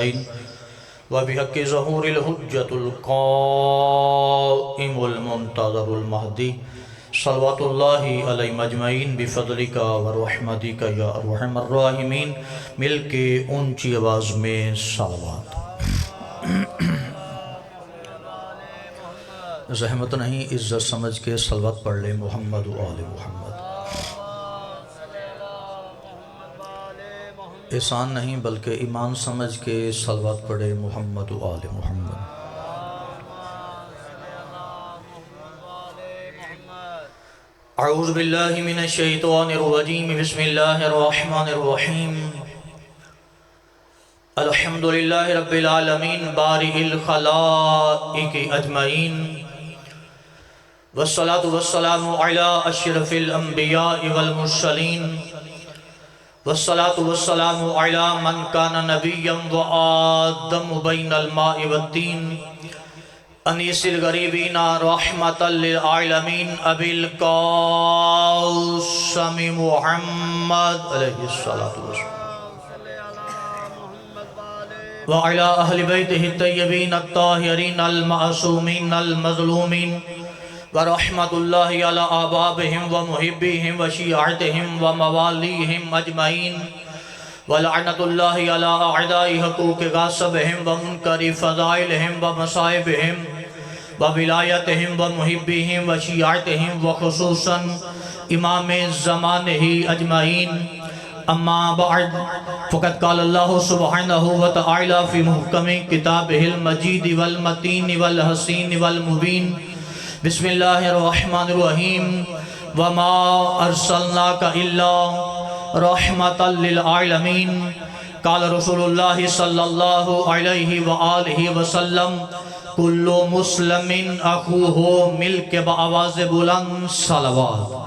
وبحق ظهور الحجة القائم المنتظر المهدي صلوات الله علیہ مجمعین بفضلک ورحمتک یا ارحم الراحمین. مل کے اونچی آواز میں صلوات. زحمت نہیں، عزت سمجھ کے صلوات پڑھ لیں. محمد و آل محمد. احسان نہیں بلکہ ایمان سمجھ کے صلوات پڑھے. محمد و آل محمد. اعوذ باللہ من الشیطان الرجیم. بسم اللہ الرحمن الرحیم. الحمدللہ رب العالمین بارئ الخلائق اجمعین، والصلاة والسلام علی اشرف الانبیاء والمرسلین، والصلاة والسلام علی من کان نبیا وآدم بین الماء والدین، انیس الغریبین رحمتا للعالمین، ابی القاسم محمد علیہ الصلاة والسلام، وعلی اہل بیتہ الطیبین الطاہرین المعصومین المظلومین، ورحمت اللہ علی آبابہم ومحبیہم وشیعتہم وموالیہم اجمعین، ولعنت اللہ علی اعداء حقوق غاصبہم ومنکر فضائلہم ومصائبہم وولایتہم ومحبیہم وشیعتہم وخصوصاً امام زمانہ اجمعین. اما بعد فقد قال اللہ سبحانہ وتعالی فی محکم کتابہ المجید والمتین والحسین والمبین. بسم اللہ الرحمن الرحیم. وما ارسلناک الا رحمتا للعالمین. قال رسول اللہ صلی اللہ علیہ وآلہ وسلم کل مسلم اخوہ. مل کے بآواز بلند صلوات.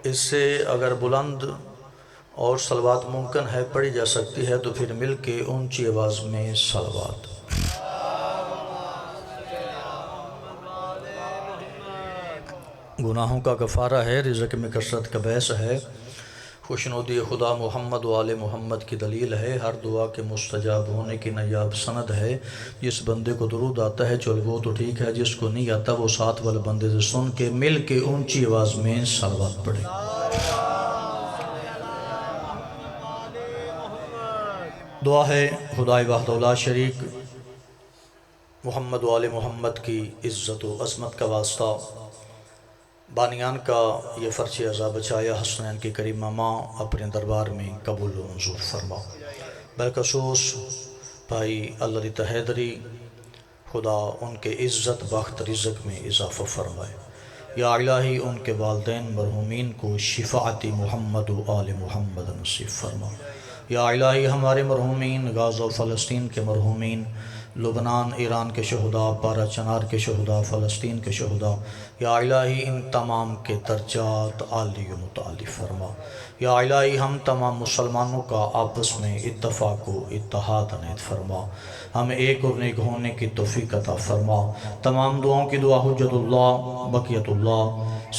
اس سے اگر بلند اور صلوات ممکن ہے پڑھی جا سکتی ہے تو پھر مل کے اونچی آواز میں صلوات. گناہوں کا کفارہ ہے، رزق میں کثرت کا باعث ہے، خوشنودی خدا محمد و آل محمد کی دلیل ہے، ہر دعا کے مستجاب ہونے کی نایاب سند ہے. جس بندے کو درود آتا ہے چل وہ تو ٹھیک ہے، جس کو نہیں آتا وہ ساتھ والے بندے سے سن کے مل کے اونچی آواز میں صلوات پڑھے. دعا ہے خدائے وحدہ لا شریک محمد و آل محمد کی عزت و عظمت کا واسطہ بانیان کا یہ فرچ عذاب بچایا حسنین کی کریمہ ماں اپنے دربار میں قبول و منظور فرما. بالخصوص بھائی اللہ حیدری، خدا ان کے عزت بخت رزق میں اضافہ فرمائے. یا الہی ان کے والدین مرحومین کو شفاعت محمد و آل محمد نصیب فرما. یا الہی ہمارے مرحومین، غزہ و فلسطین کے مرحومین، لبنان ایران کے شہداء، پارا چنار کے شہداء، فلسطین کے شہداء، یا الہی ان تمام کے درجات عالی و متعالی فرما. یا الہی ہم تمام مسلمانوں کا آپس میں اتفاق و اتحاد عنایت فرما. ہمیں ایک اور نیک ہونے کی توفیق عطا فرما. تمام دعاؤں کی دعا حجت اللہ بقیت اللہ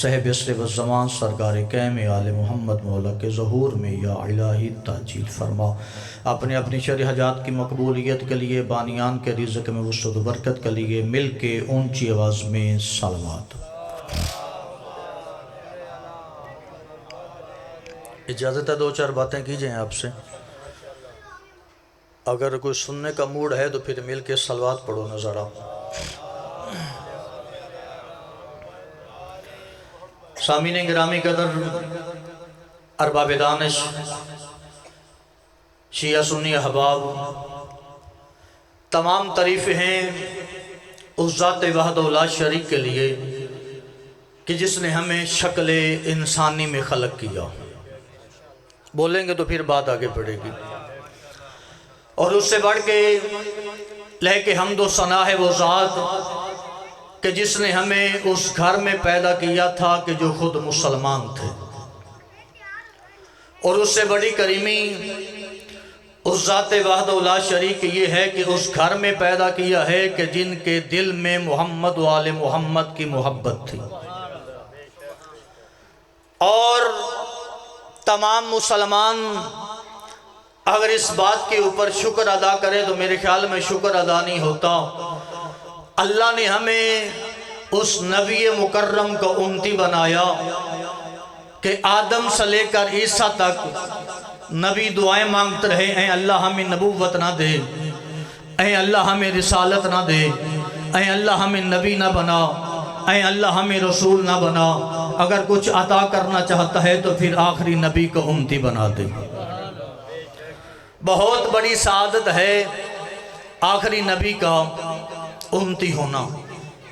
صاحب عصر و زمان سرکار قیم آل محمد مولا کے ظہور میں یا الہی تعجیل فرما. اپنے اپنی شرعی حاجات کی مقبولیت کے لیے، بانیان کے رزق میں وسعت و برکت کے لیے مل کے اونچی آواز میں صلوات. اجازت ہے دو چار باتیں کی جائیں آپ سے. اگر کوئی سننے کا موڈ ہے تو پھر مل کے صلوات پڑھو نظر آؤ. سامعین گرامی قدر، ارباب دانش، شیعہ سنی احباب، تمام تعریفیں ہیں اس ذات وحدہ لا شریک کے لیے کہ جس نے ہمیں شکل انسانی میں خلق کیا. بولیں گے تو پھر بات آگے بڑھے گی. اور اس سے بڑھ کے لے کے حمد و ثنا ہے وہ ذات کہ جس نے ہمیں اس گھر میں پیدا کیا تھا کہ جو خود مسلمان تھے. اور اس سے بڑی کریمی اس ذات وحدہ لا شریک یہ ہے کہ اس گھر میں پیدا کیا ہے کہ جن کے دل میں محمد و آل محمد کی محبت تھی. اور تمام مسلمان اگر اس بات کے اوپر شکر ادا کرے تو میرے خیال میں شکر ادا نہیں ہوتا۔ اللہ نے ہمیں اس نبی مکرم کو امتی بنایا کہ آدم سے لے کر عیسیٰ تک نبی دعائیں مانگتے رہے، اے اللہ ہمیں نبوت نہ دے، اے اللہ ہمیں رسالت نہ دے، اے اللہ ہمیں نبی نہ بنا، اے اللہ ہمیں رسول نہ بنا۔ اگر کچھ عطا کرنا چاہتا ہے تو پھر آخری نبی کو امتی بنا دے۔ بہت بڑی سعادت ہے آخری نبی کا امتی ہونا۔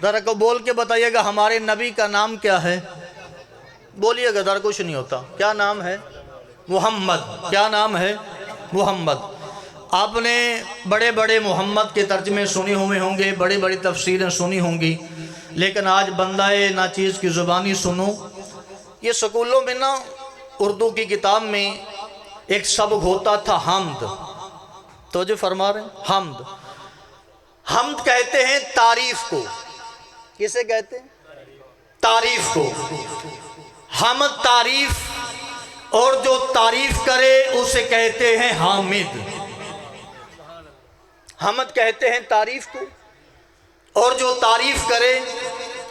ذرا کو بول کے بتائیے گا ہمارے نبی کا نام کیا ہے؟ بولیے گا، ذرا کچھ نہیں ہوتا۔ کیا نام ہے؟ محمد۔ کیا نام ہے؟ محمد۔ آپ نے بڑے بڑے محمد کے ترجمے سنے ہوئے ہوں گے، بڑی بڑی تفسیریں سنی ہوں گی، لیکن آج بندہ ناچیز کی زبانی سنو۔ یہ سکولوں میں نا اردو کی کتاب میں ایک سبق ہوتا تھا حمد۔ توجہ فرما رہے ہیں؟ حمد۔ حمد کہتے ہیں تعریف کو۔ کسے کہتے ہیں؟ تعریف کو۔ حمد تعریف، اور جو تعریف کرے اسے کہتے ہیں حامد۔ حمد کہتے ہیں تعریف کو، اور جو تعریف کرے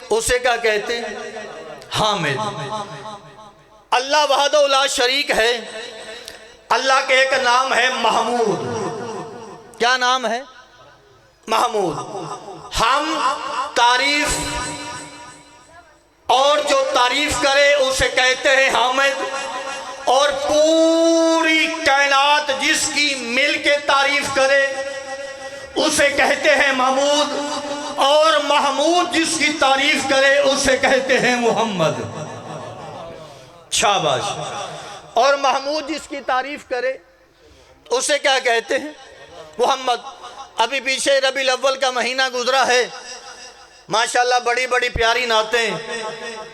اسے کیا کہتے ہیں؟ حامد۔ اللہ وحدہ لا شریک ہے۔ اللہ کے ایک نام ہے محمود۔ کیا نام ہے؟ محمود۔ ہم تعریف، اور جو تعریف کرے اسے کہتے ہیں حامد، اور پوری کائنات جس کی مل کے تعریف کرے اسے کہتے ہیں محمود، اور محمود جس کی تعریف کرے اسے کہتے ہیں محمد۔ شاباش۔ اور محمود جس کی تعریف کرے اسے کیا کہتے ہیں؟ محمد۔ ابھی پیچھے ربیع الاول کا مہینہ گزرا ہے، ماشاءاللہ بڑی بڑی پیاری نعتیں،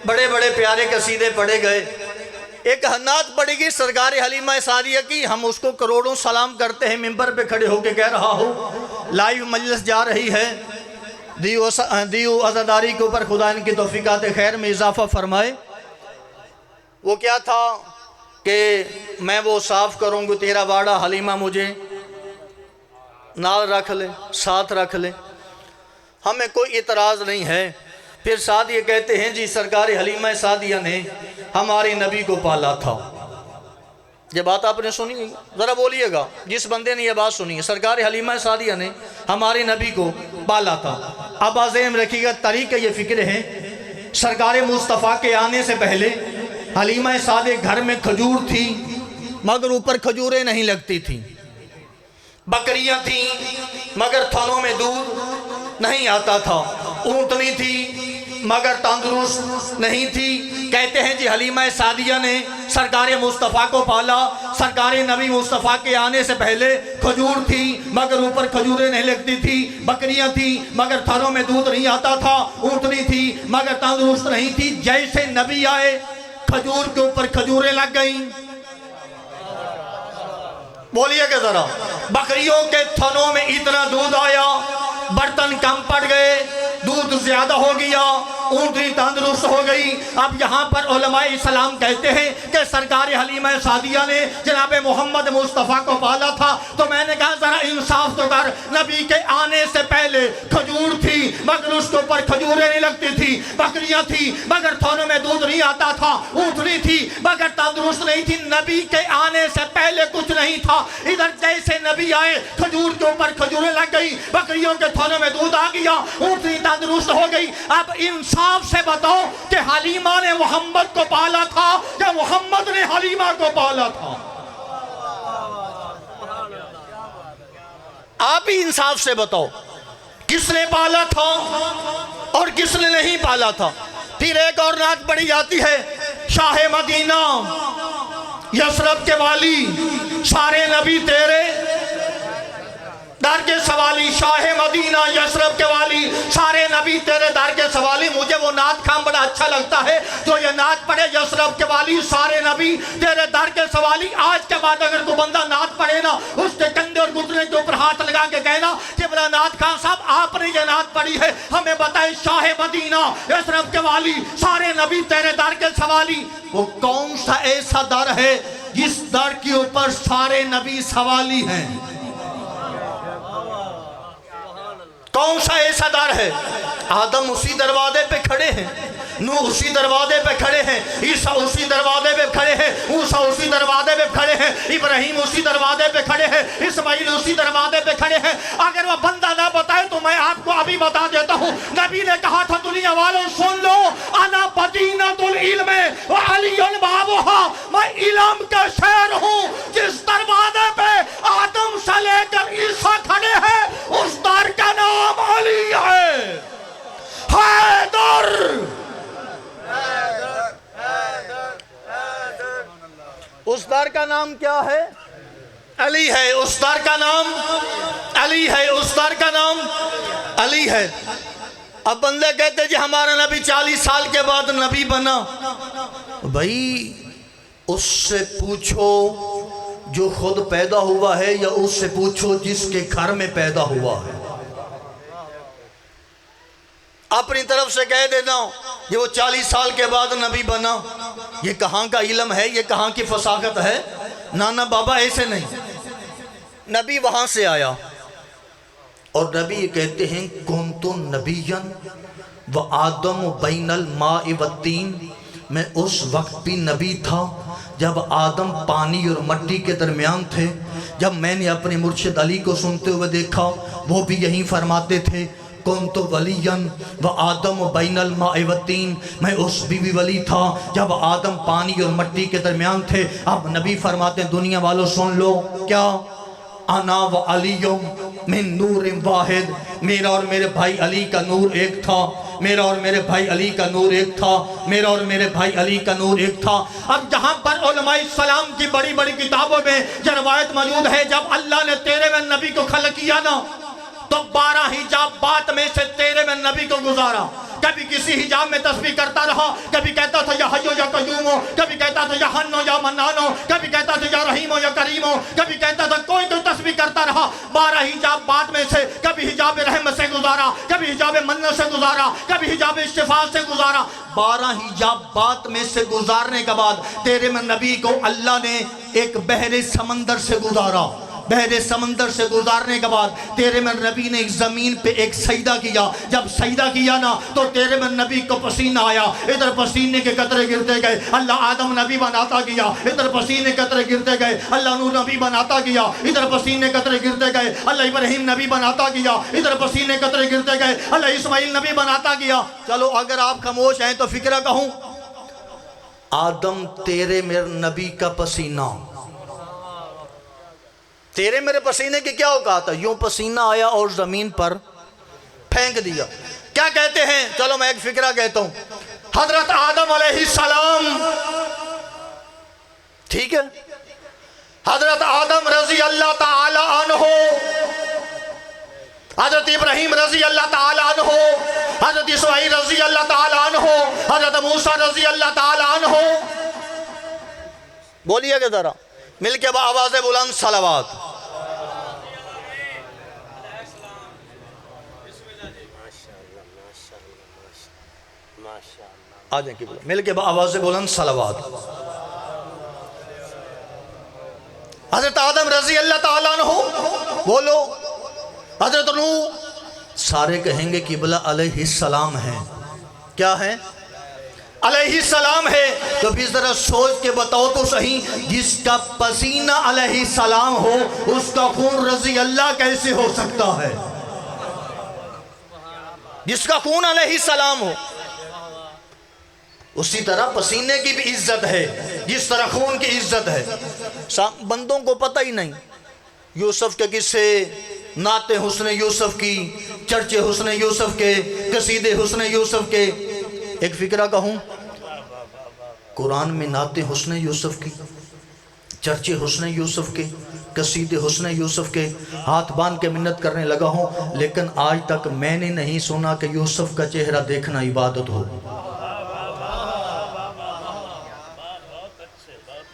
بڑے بڑے پیارے قصیدے پڑھے گئے۔ ایک نعت پڑھی گئی سرکار حلیمہ سعدیہ کی، ہم اس کو کروڑوں سلام کرتے ہیں، ممبر پہ کھڑے ہو کے کہہ رہا ہوں، لائیو مجلس جا رہی ہے۔ دیو عزاداری کے اوپر خدا ان کی توفیقات خیر میں اضافہ فرمائے۔ وہ کیا تھا کہ میں وہ صاف کروں گی تیرا واڑا، حلیمہ مجھے نال رکھ لے، ساتھ رکھ لے۔ ہمیں کوئی اعتراض نہیں ہے۔ پھر ساتھ یہ کہتے ہیں جی سرکار حلیمہ سعدیہ نے ہمارے نبی کو پالا تھا۔ یہ بات آپ نے سنی؟ ذرا بولیے گا جس بندے نے یہ بات سنی ہے، سرکار حلیمہ سعدیہ نے ہمارے نبی کو پالا تھا۔ اب عزم رکھیے گا، طریقہ یہ فکر ہے، سرکار مصطفیٰ کے آنے سے پہلے حلیمہ سعدیہ گھر میں کھجور تھی، مگر اوپر کھجوریں نہیں لگتی تھیں، بکریاں تھیں مگر تھنوں میں دودھ نہیں آتا تھا، اونٹنی تھی مگر تندرست نہیں تھی۔ کہتے ہیں جی حلیمہ سعدیہ نے سرکار مصطفیٰ کو پالا۔ سرکار نبی مصطفیٰ کے آنے سے پہلے کھجور تھی مگر اوپر کھجوریں نہیں لگتی تھی، بکریاں تھی مگر تھنوں میں دودھ نہیں آتا تھا، اونٹنی تھی مگر تندرست نہیں تھی۔ جیسے نبی آئے کھجور کے اوپر کھجوریں لگ گئیں۔ بولیے کہ ذرا، بکریوں کے تھنوں میں اتنا دودھ آیا، برتن کم پڑ گئے، دودھ زیادہ ہو گیا، اونٹنی تندرست ہو گئی۔ اب یہاں پر علماء اسلام کہتے ہیں کہ سرکار حلیمہ سعدیہ نے جناب محمد مصطفیٰ کو پالا تھا، تو میں نے کہا ذرا انصاف تو کر، نبی کے آنے سے پہلے کھجور تھی مگر اس کے اوپر کھجوریں نہیں لگتی تھی، بکریاں تھی مگر تھنوں میں دودھ نہیں آتا تھا، اونٹنی تھی مگر تندرست نہیں تھی۔ نبی کے آنے سے پہلے کچھ نہیں تھا، ادھر جیسے نبی آئے کھجور کے اوپر کھجوریں لگ گئی، بکریوں کے تھنوں میں دودھ آ گیا، اونٹنی تندرست ہو گئی۔ اب انصاف سے بتاؤ کہ حلیمہ نے محمد کو پالا تھا یا محمد نے حلیمہ کو پالا تھا؟ آپ ہی انصاف سے بتاؤ کس نے پالا تھا اور کس نے نہیں پالا تھا۔ پھر ایک اور نعت پڑھی جاتی ہے، شاہ مدینہ یثرب کے والی، سارے نبی تیرے در کے سوالی، شاہ مدینہ یثرب کے والی، سارے نبی تیرے در کے سوالی۔ مجھے وہ نعت خان بڑا اچھا لگتا ہے جو یہ نعت پڑھے، یثرب کے والی سارے نبی تیرے در کے سوالی۔ آج کے بعد اگر کوئی بندہ نعت پڑھے نا، اس کے کندھے اور گھٹنے کے اوپر ہاتھ لگا کے کہنا کہ بلا نعت خان صاحب آپ نے یہ نعت پڑھی ہے، ہمیں بتائیں شاہ مدینہ یثرب کے والی سارے نبی تیرے در کے سوالی۔ وہ کون سا ایسا در ہے جس در کے اوپر سارے نبی سوالی ہیں؟ کون سا ایسا در ہے؟ آدم اسی دروازے پہ کھڑے ہیں، نوح اسی دروازے پہ کھڑے ہیں، عیسیٰ اسی دروازے پہ کھڑے ہیں، موسیٰ اسی دروازے پہ کھڑے ہیں، ابراہیم اسی دروازے پہ کھڑے ہیں، اسماعیل اسی دروازے پہ کھڑے ہیں۔ اگر وہ بندہ نہ بتائے تو میں آپ کو ابھی بتا دیتا ہوں، نبی نے کہا تھا دنیا والوں سن لو، انا مدینۃ العلم وعلی بابھا، میں علم کا شہر ہوں۔ جس دروازے پہ آدم سے لے کر عیسیٰ کھڑے ہیں اس در کا نام علی ہے، حیدر۔ اس در کا نام کیا ہے؟ علی ہے۔ اس در کا نام علی ہے۔ اس در کا نام علی ہے۔ اب بندے کہتے جی ہمارا نبی 40 سال کے بعد نبی بنا۔ بھائی اس سے پوچھو جو خود پیدا ہوا ہے یا اس سے پوچھو جس کے گھر میں پیدا ہوا ہے؟ اپنی طرف سے کہہ دیتا ہوں یہ وہ 40 سال کے بعد نبی بنا، یہ کہاں کا علم ہے، یہ کہاں کی فصاحت ہے؟ نانا بابا ایسے نہیں، نبی وہاں سے آیا اور نبی یہ کہتے ہیں کنت نبیا وآدم بین الماء والطین، میں اس وقت بھی نبی تھا جب آدم پانی اور مٹی کے درمیان تھے۔ جب میں نے اپنے مرشد علی کو سنتے ہوئے دیکھا وہ بھی یہی فرماتے تھے کنت ولیاً وآدم بین الماء والطین، میں اس بھی ولی تھا جب آدم پانی اور مٹی کے درمیان تھے۔ اب نبی فرماتے ہیں دنیا والوں سن لو، کیا انا و علی من نور واحد، میرا اور میرے بھائی علی کا نور ایک تھا، میرا اور میرے بھائی علی کا نور ایک تھا، میرا اور میرے بھائی علی کا نور ایک تھا۔ اب جہاں پر علماء السلام کی بڑی بڑی کتابوں میں یہ روایت موجود ہے جب اللہ نے تیرے میں نبی کو خلق کیا نا تو 12 حجابات میں سے تیرے میں نبی کو گزارا۔ کبھی کسی حجاب میں تسبیح کرتا رہا، کبھی کہتا تھا یا حیو یا قیومو، کبھی کہتا تھا یا حنو یا منانو، کبھی کہتا تھا یا رحیمو یا کریمو، کبھی کہتا تھا کوئی تسبیح کرتا رہا۔ 12 حجابات میں سے کبھی حجاب رحمت سے گزارا، کبھی حجاب منت سے گزارا، کبھی حجاب شفاعت سے گزارا۔ 12 حجابات میں سے گزارنے کے بعد تیرے میں نبی کو اللہ نے ایک بحر سمندر سے گزارا۔ بحر سمندر سے گزارنے کے بعد تیرے میں نبی نے ایک زمین پہ ایک سجدہ کیا۔ جب سجدہ کیا نا تو تیرے میں نبی کو پسینہ آیا، ادھر پسینے کے قطرے گرتے گئے، اللہ آدم نبی بناتا گیا، ادھر پسینے قطرے گرتے گئے، اللہ نوح نبی بناتا گیا، ادھر پسینے قطرے گرتے گئے، اللہ ابراہیم نبی بناتا گیا، ادھر پسینے قطرے گرتے گئے، اللہ اسماعیل نبی بناتا گیا۔ چلو اگر آپ خاموش ہیں تو فکرہ کہوں، آدم تیرے میرے نبی کا پسینہ، تیرے میرے پسینے کی کیا اوقات ہے؟ یوں پسینہ آیا اور زمین پر پھینک دیا۔ کیا کہتے ہیں؟ چلو میں ایک فکرہ کہتا ہوں۔ حضرت آدم علیہ السلام، ٹھیک ہے، حضرت آدم رضی اللہ تعالی عنہ، حضرت ابراہیم رضی اللہ تعالی عنہ، حضرت اسماعیل رضی اللہ تعالی عنہ، حضرت موسیٰ رضی اللہ تعالی عنہ، بولیے کہ ذرا مل کے آواز بلند صلوات۔ آ جائیں کہ مل کے آواز بلند صلوات۔ حضرت آدم رضی اللہ تعالیٰ عنہ بولو، حضرت نوح، سارے کہیں گے قبلہ علیہ السلام ہیں۔ کیا ہیں؟ علیہ السلام ہے۔ تو پھر ذرا سوچ کے بتاؤ تو صحیح، جس کا پسینہ علیہ السلام ہو اس کا خون رضی اللہ کیسے ہو سکتا ہے؟ جس کا خون علیہ السلام ہو، اسی طرح پسینے کی بھی عزت ہے جس طرح خون کی عزت ہے۔ بندوں کو پتہ ہی نہیں، یوسف کے قصے، نعت حسن یوسف کی، چرچے حسن یوسف کے، قصیدے حسن یوسف کے۔ ایک فکرہ کہوں، قرآن میں نعت حسن یوسف کی چرچے حسن یوسف کے، قصیدے حسن یوسف کے ہاتھ باندھ کے منت کرنے لگا ہوں، لیکن آج تک میں نے نہیں سنا کہ یوسف کا چہرہ دیکھنا عبادت ہو۔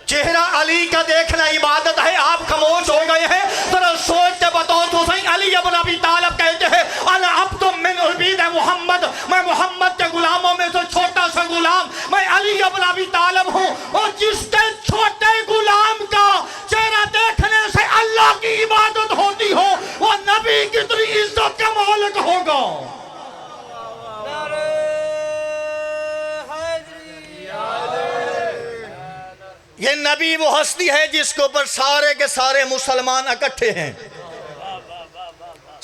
چہرہ علی کا دیکھنا عبادت ہے، آپ خاموش ہو گئے ہیں۔ ذرا سوچ کے بتاؤ تو صحیح، علی ابن ابی طالب کہتے ہیں انا عبد من عبید محمد، میں محمد کے غلاموں میں سے چھوٹا سا غلام، میں علی ابن ابی طالب ہوں، اور جس کے چھوٹے غلام کا چہرہ دیکھنے سے اللہ کی عبادت ہوتی ہو، وہ نبی کتنی عزت کا مالک ہوگا۔ یہ نبی وہ ہستی ہے جس کے اوپر سارے کے سارے مسلمان اکٹھے ہیں،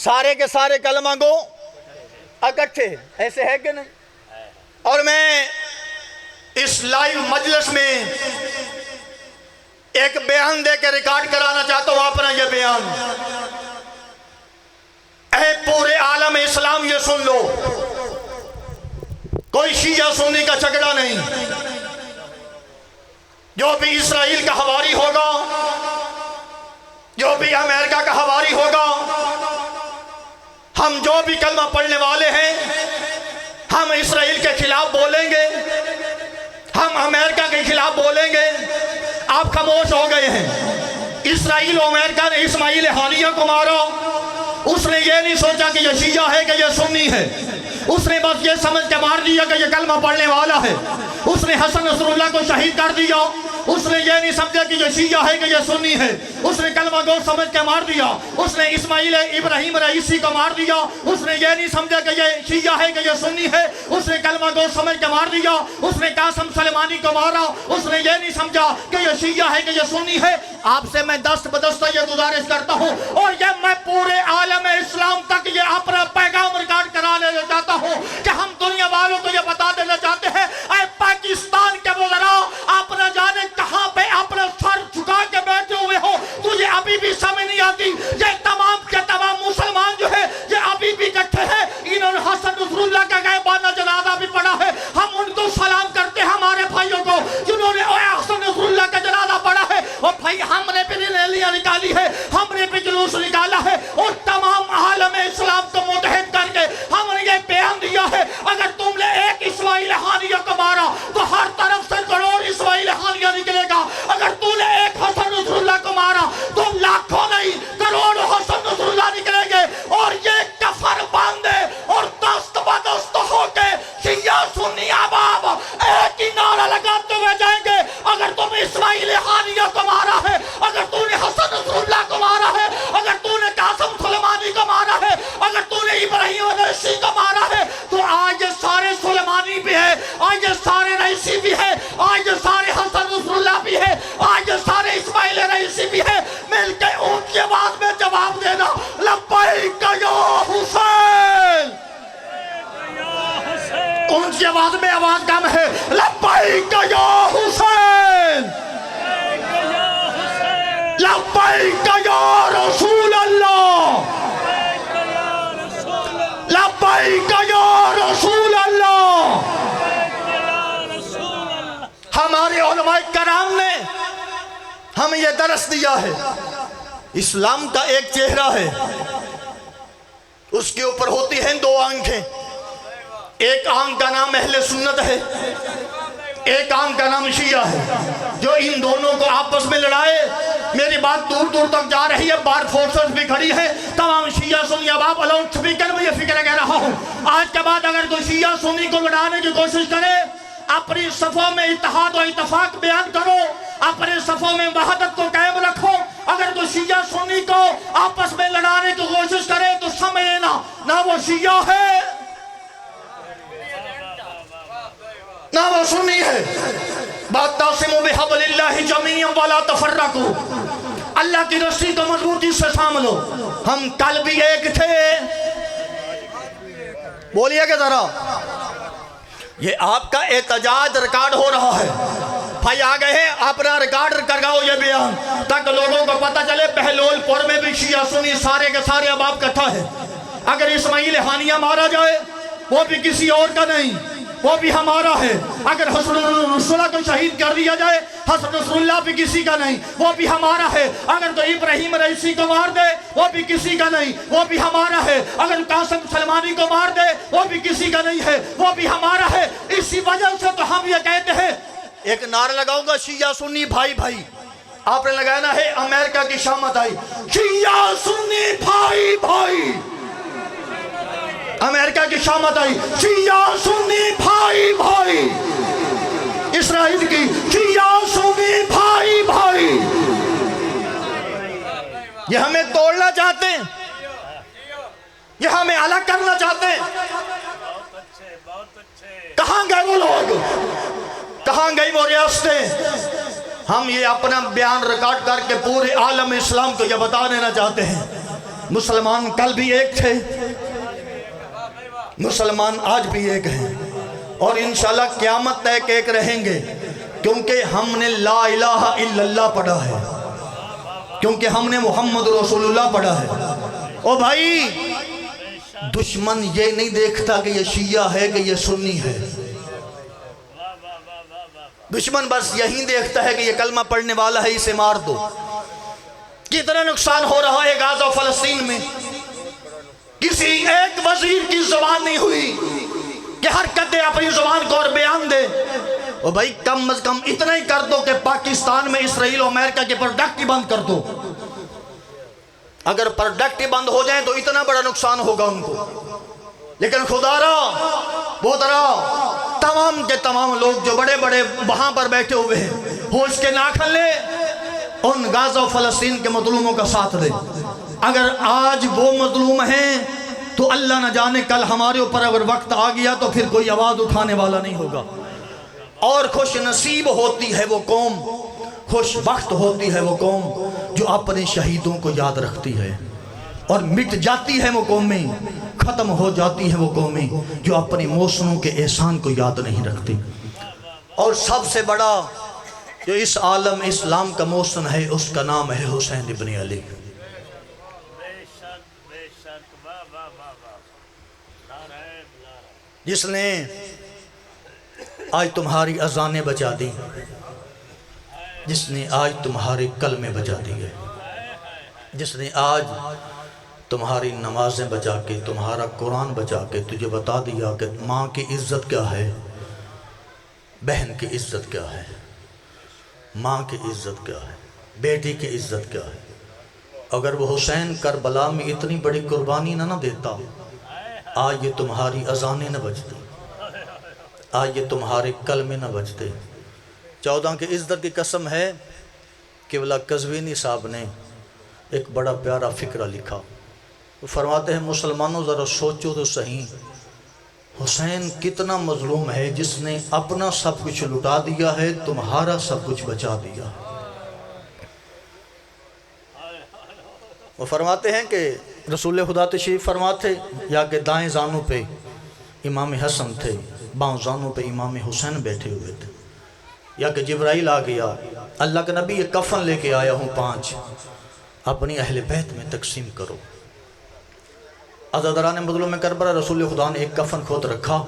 سارے کے سارے کلمہ گو اکٹھے، ایسے ہے کہ نہیں؟ اور میں اس لائیو مجلس میں ایک بیان دے کے ریکارڈ کرانا چاہتا ہوں اپنا یہ بیان۔ اے پورے عالم اسلام یہ سن لو، کوئی شیعہ سنی کا جھگڑا نہیں۔ جو بھی اسرائیل کا حواری ہوگا، جو بھی امریکہ کا حواری ہوگا، ہم جو بھی کلمہ پڑھنے والے ہیں، ہم اسرائیل کے خلاف بولیں گے، ہم امریکہ کے خلاف بولیں گے۔ آپ خاموش ہو گئے ہیں۔ اسرائیل و امریکہ نے اسماعیل ہانیہ کو مارا، اس نے یہ نہیں سوچا کہ یہ شیعہ ہے کہ یہ سنی ہے، اس نے بس یہ سمجھ کے مار دیا کہ یہ کلمہ پڑھنے والا ہے۔ اس نے حسن نصر اللہ کو شہید کر دیا، اس نے یہ نہیں سمجھا کہ یہ شیعہ ہے کہ یہ سنی ہے، اس نے کلمہ گو سمجھ کے مار دیا۔ اس نے اسماعیل ابراہیم رئیسی کو مار دیا، اس نے یہ نہیں سمجھا کہ یہ شیعہ ہے کہ یہ سنی ہے، اس نے کلمہ گو سمجھ کے مار دیا۔ اس نے قاسم سلیمانی کو مارا، اس نے یہ نہیں سمجھا کہ یہ شیعہ ہے کہ یہ سنی ہے۔ آپ سے میں دست بدستہ یہ گزارش کرتا ہوں، اور یہ میں پورے عالم اسلام تک یہ اپنا پیغام ریکارڈ کرا لینا چاہتا ہوں کہ ہم دنیا والوں کو یہ بتا دینا چاہتے ہیں، اے پاکستان کے وزراء، آپ نہ جانے کہاں پہ اپنا سر جھکا کے بیٹھے ہوئے ہو، تجھے ابھی بھی سمجھ نہیں آتی۔ یہ تمام کے تمام مسلمان جو ہے یہ ابھی بھی اکٹھے ہیں، انہوں نے حسن نصر اللہ کا غائبانہ جنازہ بھی پڑھا ہے۔ ہم ان کو سلام کرتے ہیں، ہمارے بھائیوں کو جنہوں نے حسن نصر اللہ کا جنازہ پڑھا ہے، اور بھائی ہم نے بھی ریلیاں نکالی ہے، ہم نے بھی جلوس نکالا ہے، اور تمام عالم اسلام کو متحد کر کے ہم نے یہ بیان دیا ہے، اگر تم نے ایک اسماعیل ہانیہ کو مارا تو ہر طرف سے کروڑ اسماعیل ہانیہ نکلے گا۔ اگر تو نے ایک حسن نصر اللہ کو مارا تو لاکھوں نہیں کروڑوں حسن نصر اللہ نکلیں گے، اور یہ کفر باندھے اور دست بدست ہو کے شیعہ سنی احباب ایک ہی نعرہ لگاتے ہوئے جائیں گے، اگر تم اسماعیل ہانیہ کو مارا ہے، اگر تو نے حسن نصر اللہ کو مارا ہے، اگر تو نے قاسم سلیمانی کو مارا ہے، اگر تو نے ابراہیم رئیسی کو مارا ہے، تو آج یہ سارے سلیمانی بھی ہے، آج یہ سارے رئیسی بھی ہے، آج یہ سارے حسن نصر اللہ بھی ہے، آج یہ سارے اسماعیل رئیسی بھی ہے۔ مل کے اونچی آواز میں جواب دینا، لبیک یا حسین۔ اونچی آواز میں آواز کم ہے، لبیک یا حسین، لبیک یا رسول اللہ، لبیک یا رسول اللہ۔ ہمارے علماء کرام نے ہمیں یہ درس دیا ہے، اسلام کا ایک چہرہ ہے، اس کے اوپر ہوتی ہیں دو آنکھیں، ایک آنکھ کا نام اہل سنت ہے، ایک آنکھ کا نام شیعہ ہے۔ جو ان دونوں کو آپس میں لڑائے، میری بات دور دور تک جا رہی ہے، بار فورسز بھی کھڑی ہے، تمام شیعہ سنی احباب الاؤڈ سپیکر میں یہ فکر کہہ رہا ہوں، آج کے بعد اگر کوئی شیعہ سنی کو لڑانے کی کوشش کرے، اپنی صفوں میں اتحاد و اتفاق بیان کرو، اپنے صفوں میں وحدت کو قائم رکھو۔ اگر کوئی شیعہ سنی کو آپس میں لڑانے کی کوشش کرے تو سمجھنا نہ وہ شیعہ ہے نہ وہ سنی ہے۔ وَاعْتَصِمُوا بِحَبْلِ اللَّهِ جَمِيعًا وَلَا تَفَرَّقُوا، اللہ کی رسی کو مضبوطی سے تھام لو۔ ہم کل بھی ایک تھے، بولیے کہ ذرا یہ آپ کا احتجاج ریکارڈ ہو رہا ہے، بھائی آ گئے ہیں اپنا ریکارڈ کرگاؤ یہ بیان، تاکہ لوگوں کو پتہ چلے بہلول پور میں بھی شیعہ سنی سارے کے سارے احباب کٹھا ہے۔ اگر اسماعیل ہانیہ مارا جائے وہ بھی کسی اور کا نہیں، وہ بھی ہمارا ہے۔ اگر حسن رسول کو شہید کر دیا جائے حسن رسول اللہ بھی کسی کا نہیں، وہ بھی ہمارا ہے۔ اگر تو ابراہیم رئیسی کو مار دے وہ بھی کسی کا نہیں، وہ بھی ہمارا ہے۔ اگر قاسم سلمانی کو مار دے وہ بھی کسی کا نہیں ہے، وہ بھی ہمارا ہے۔ اسی وجہ سے تو ہم یہ کہتے ہیں، ایک نعرہ لگاؤں گا، شیعہ سنی بھائی بھائی۔ آپ نے لگانا ہے امریکہ کی شامت آئی، شیعہ سنی بھائی بھائی۔ امریکہ کی شامت آئی، شیعہ سنی بھائی بھائی۔ اسرائیل کی شیعہ سنی بھائی بھائی۔ یہ ہمیں توڑنا چاہتے ہیں، یہ ہمیں الگ کرنا چاہتے ہیں۔ کہاں گئے وہ لوگ، کہاں گئی وہ ریاستیں؟ ہم یہ اپنا بیان ریکارڈ کر کے پورے عالم اسلام کو یہ بتا دینا چاہتے ہیں، مسلمان کل بھی ایک تھے، مسلمان آج بھی ایک ہیں، اور انشاءاللہ قیامت تک ایک رہیں گے، کیونکہ ہم نے لا الہ الا اللہ پڑھا ہے، کیونکہ ہم نے محمد رسول اللہ پڑھا ہے۔ او بھائی، دشمن یہ نہیں دیکھتا کہ یہ شیعہ ہے کہ یہ سنی ہے، دشمن بس یہی دیکھتا ہے کہ یہ کلمہ پڑھنے والا ہے، اسے مار دو۔ کتنا نقصان ہو رہا ہے غزہ و فلسطین میں، کسی ایک وزیر کی زبان نہیں ہوئی کہ حرکت اپنی زبان کو اور بیان دے۔ اور بھائی کم از کم اتنا ہی کر دو کہ پاکستان میں اسرائیل و امریکہ کے پروڈکٹ ہی بند کر دو۔ اگر پروڈکٹ ہی بند ہو جائیں تو اتنا بڑا نقصان ہوگا ان کو، لیکن خدا را بودرا تمام کے تمام لوگ جو بڑے بڑے وہاں پر بیٹھے ہوئے ہیں، ہوش کے ناخن لے، ان غزہ و فلسطین کے مظلوموں کا ساتھ دے۔ اگر آج وہ مظلوم ہیں تو اللہ نہ جانے کل ہمارے اوپر اگر وقت آ گیا تو پھر کوئی آواز اٹھانے والا نہیں ہوگا۔ اور خوش نصیب ہوتی ہے وہ قوم، خوش بخت ہوتی ہے وہ قوم جو اپنے شہیدوں کو یاد رکھتی ہے، اور مٹ جاتی ہے وہ قومیں، ختم ہو جاتی ہے وہ قومیں جو اپنے موسموں کے احسان کو یاد نہیں رکھتی۔ اور سب سے بڑا جو اس عالم اسلام کا موسم ہے اس کا نام ہے حسین ابن علی، جس نے آج تمہاری اذانیں بجا دی، جس نے آج تمہارے کلمے بجا دیے، جس نے آج تمہاری نمازیں بجا کے، تمہارا قرآن بجا کے تجھے بتا دیا کہ ماں کی عزت کیا ہے، بہن کی عزت کیا ہے، ماں کی عزت کیا ہے، بیٹی کی عزت کیا ہے۔ اگر وہ حسین کربلا میں اتنی بڑی قربانی نہ دیتا، آج یہ تمہاری اذانیں نہ بجتی، آج یہ تمہارے کلمے نہ بجتے۔ 14 کی عزت کی قسم ہے کہ قبلہ قزوینی صاحب نے ایک بڑا پیارا فکرہ لکھا۔ وہ فرماتے ہیں مسلمانوں ذرا سوچو تو صحیح، حسین کتنا مظلوم ہے جس نے اپنا سب کچھ لٹا دیا ہے، تمہارا سب کچھ بچا دیا۔ وہ فرماتے ہیں کہ رسول خدا تشریف فرماتے یا کہ دائیں زانوں پہ امام حسن تھے، بائیں زانوں پہ امام حسین بیٹھے ہوئے تھے، یا کہ جبرائیل آ گیا، اللہ کے نبی یہ کفن لے کے آیا ہوں 5، اپنی اہل بیت میں تقسیم کرو۔ عزاداران مظلوم کربلا رسول خدا نے ایک کفن خود رکھا،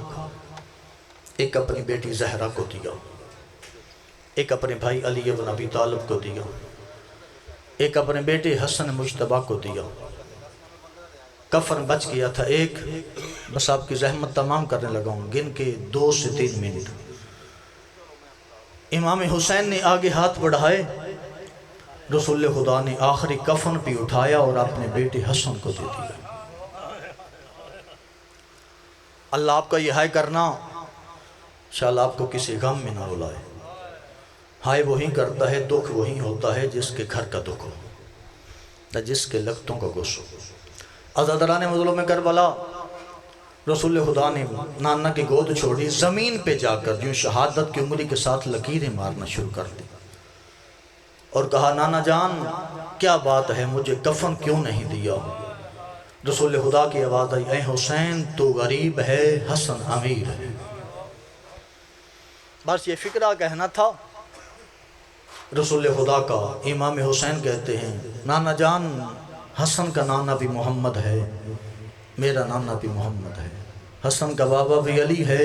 ایک اپنی بیٹی زہرا کو دیا، ایک اپنے بھائی علی بن ابی طالب کو دیا، ایک اپنے بیٹے حسن مجتبیٰ کو دیا۔ کفن بچ گیا تھا ایک، بس آپ کی زحمت تمام کرنے لگا ہوں، گن کے 2 سے 3 منٹ۔ امام حسین نے آگے ہاتھ بڑھائے، رسول خدا نے آخری کفن بھی اٹھایا اور اپنے بیٹے حسن کو دے دیا۔ اللہ آپ کا یہ ہائے کرنا انشاءاللہ آپ کو کسی غم میں نہ رلائے۔ ہائے وہی کرتا ہے، دکھ وہی ہوتا ہے جس کے گھر کا دکھ ہو، نہ جس کے لگتوں کا غصہ ہو۔ عزاداران مظلوم کربلا رسول خدا نے نانا کی گود چھوڑی، زمین پہ جا کر جو شہادت کی انگلی کے ساتھ لکیریں مارنا شروع کر دی، اور کہا نانا جان کیا بات ہے، مجھے کفن کیوں نہیں دیا؟ رسول خدا کی آواز آئی، اے حسین تو غریب ہے، حسن امیر ہے۔ بس یہ فکرہ کہنا تھا رسول خدا کا۔ امام حسین کہتے ہیں نانا جان حسن کا نانا بھی محمد ہے، میرا نانا بھی محمد ہے، حسن کا بابا بھی علی ہے،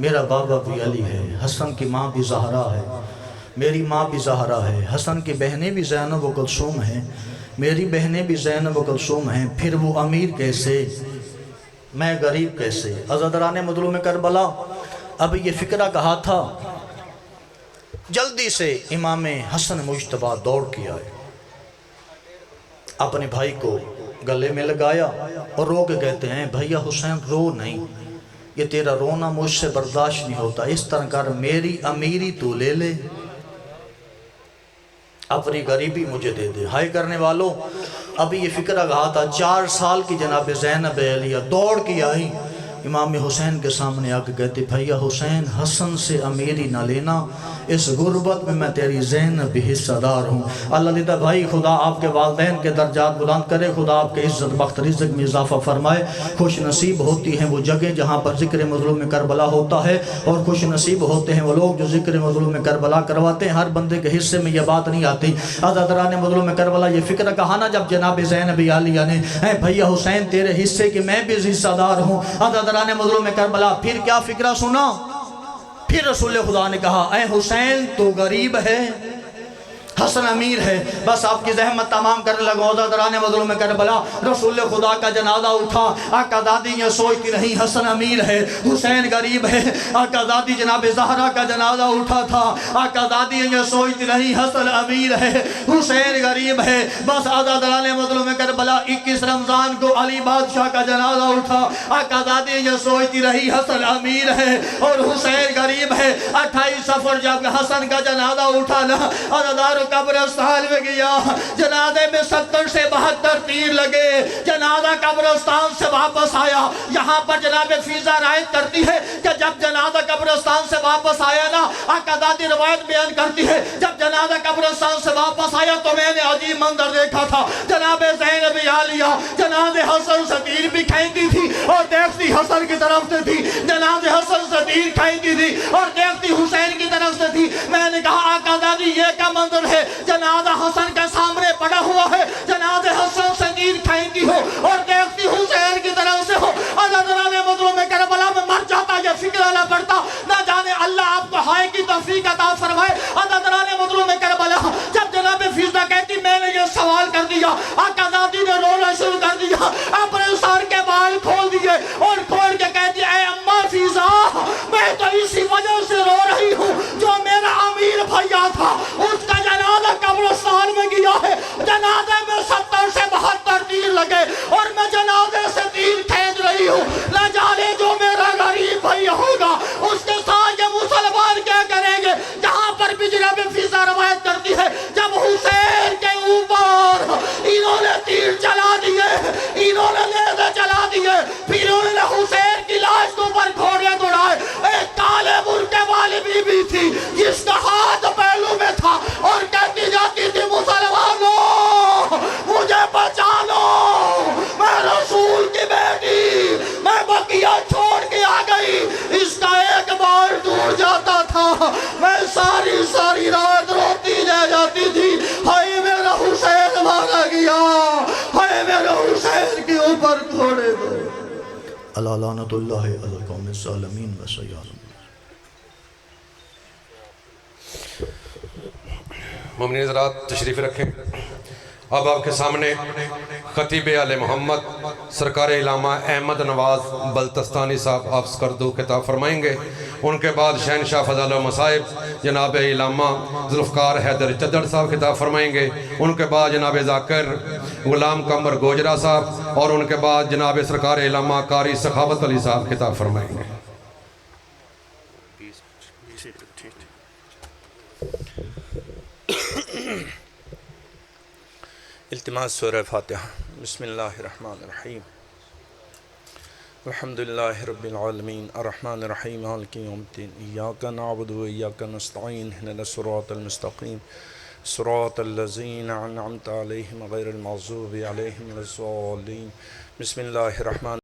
میرا بابا بھی علی ہے، حسن کی ماں بھی زہرا ہے، میری ماں بھی زہرا ہے، حسن کی بہنیں بھی زینب و کلثوم ہیں، میری بہنیں بھی زینب و کلثوم ہیں، پھر وہ امیر کیسے میں غریب کیسے۔ عزاداران مظلوم کربلا اب یہ فکرہ کہا تھا، جلدی سے امام حسن مجتبیٰ دوڑ کے آئے، اپنے بھائی کو گلے میں لگایا اور رو کے کہتے ہیں بھیا حسین رو نہیں، یہ تیرا رونا مجھ سے برداشت نہیں ہوتا، اس طرح کر میری امیری تو لے لے، اپنی غریبی مجھے دے دے۔ ہائے کرنے والوں، ابھی یہ فکرہ کہا تھا، 4 سال کی جناب زینب علیہ دوڑ کی آئی امام حسین کے سامنے آ کے کہتے بھیا حسین حسن سے امیری نہ لینا، اس غربت میں تیری زینب بھی حصہ دار ہوں۔ اللہ دیدہ بھائی خدا آپ کے والدین کے درجات بلند کرے، خدا آپ کے عزت بخت رزق میں اضافہ فرمائے۔ خوش نصیب ہوتی ہیں وہ جگہ جہاں پر ذکر مظلوم کربلا ہوتا ہے، اور خوش نصیب ہوتے ہیں وہ لوگ جو ذکر مظلوم کربلا کرواتے ہیں۔ ہر بندے کے حصے میں یہ بات نہیں آتی۔ عزاداران مظلوم کربلا یہ فکر کہا نا جب جناب زینب عالیہ نے اے بھیا حسین تیرے حصے کی میں بھی حصہ دار ہوں، عزاداران مظلوم کربلا پھر کیا فکرہ سنا؟ پھر رسول خدا نے کہا اے حسین تو غریب ہے، حسن امیر ہے۔ بس آپ کی زحمت تمام کرنے لگا۔ عزاداران مظلوم کربلا رسول خدا کا جنازہ اٹھا، آقا دادی یہ سوچتی رہی حسن امیر ہے، حسین غریب ہے۔ آقا دادی جناب زہرا کا جنازہ اٹھا تھا، آقا دادی یہ سوچتی رہی حسن امیر ہے، حسین غریب ہے۔ بس عزاداران مظلوم کربلا 21 رمضان کو علی بادشاہ کا جنازہ اٹھا، آقا دادی یہ سوچتی رہی حسن امیر ہے اور حسین غریب ہے۔ 28 صفر جب حسن کا جنازہ اٹھا نا، عزادار قبرستان میں گیا، جنازے میں 70 سے 72 تیر لگے، جنازہ قبرستان سے واپس آیا۔ یہاں پر جناب فیضہ روایت کرتی ہے کہ جب جنازہ قبرستان سے واپس آیا نا، آقا دادی روایت بیان کرتی ہے جب جنازہ قبرستان سے واپس آیا تو میں نے عجیب منظر دیکھا تھا۔ جناب زینب عالیہ جناب حسن سے تیر بھی کھینتی تھی اور دیکھتی حسن کی طرف سے تھی، جناب حسن سے تیر کھینتی تھی اور دیکھتی حسین کی طرف سے تھی۔ میں نے کہا آقا دادی یہ کیا منظر ہے؟ جنازہ حسن کے سامنے پڑا ہوا ہے، جنازہ حسن سے تیر کھینتی ہو اور دیکھتی حسین کی طرف سے ہو۔ عزاداران مظلوم کربلا میں مر جاتا یہ فکر نہ پڑتا، نہ جانے اللہ آپ کو ہائے کی توفیق عطا فرمائے۔ عزاداران مظلوم کربلا جب جناب فیضہ کہتی میں نے یہ سوال کر دیا، آقا دادی نے رونا شروع کر دیا، اپنے سر کے بال کھول دیے اور کھول کے کہتی اے اماں فیضہ میں تو اسی وجہ سے رو رہی ہوں جو میرا امیر بھیا تھا اس کا جنازہ قبرستان میں گیا ہے، جنازے میں 70 سے 72 تیر لگے اور میں جنازے سے تیر کھینچ رہی ہوں۔ نہ جانے جو میرا غریب بھیا ہوگا اس کے ساتھ یہ مسلمان کیا کریں گے۔ جہاں پر بھی جناب فیضہ روایت کرتی ہے جب حسین کے اوپر انہوں نے تیر چلا دیے، انہوں نے نیزے چلا دیے، پھر انہوں نے حسین کی لاش کے اوپر گھوڑے دوڑائے۔ ایک کالے برقع والی بی بی تھی جس کا ہاتھ پہلو میں تھا اور کہتی جاتی تھی مسلمانوں مجھے بچانو، میں رسول کی بیٹی، میں بقیہ چھوڑ کے آ گئی۔ اس کا ایک بار ٹوٹ جاتا تھا میں ساری رات روتی رہ جاتی تھی، ہائے میرا حسین مارا گیا، ہائے میرا حسین کے اوپر گھوڑے دو۔ اللہ لعنت اللہ علی القوم الظالمین و سیارم۔ مومنین حضرات تشریف رکھیں۔ اب آپ کے سامنے خطیب آل محمد سرکار علامہ احمد نواز بلتستانی صاحب حافظ کردو خطاب فرمائیں گے۔ ان کے بعد شہنشاہ فضل و مصائب جناب علامہ ذوالفقار حیدر چدر صاحب خطاب فرمائیں گے۔ ان کے بعد جناب ذاکر غلام قمر گوجرہ صاحب اور ان کے بعد جناب سرکار علامہ قاری سخاوت علی صاحب خطاب فرمائیں گے۔ التماس سورہ فاتحہ۔ بسم اللہ الرحمن الرحیم۔ الحمدللہ رب العالمین الرحمن الرحیم مالک یوم الدین ایاک نعبد و ایاک نستعین اہدنا الصراط المستقیم صراط الذین انعمت علیہم غیر المغضوب علیہم ولا الضالین۔ بسم اللہ الرحمن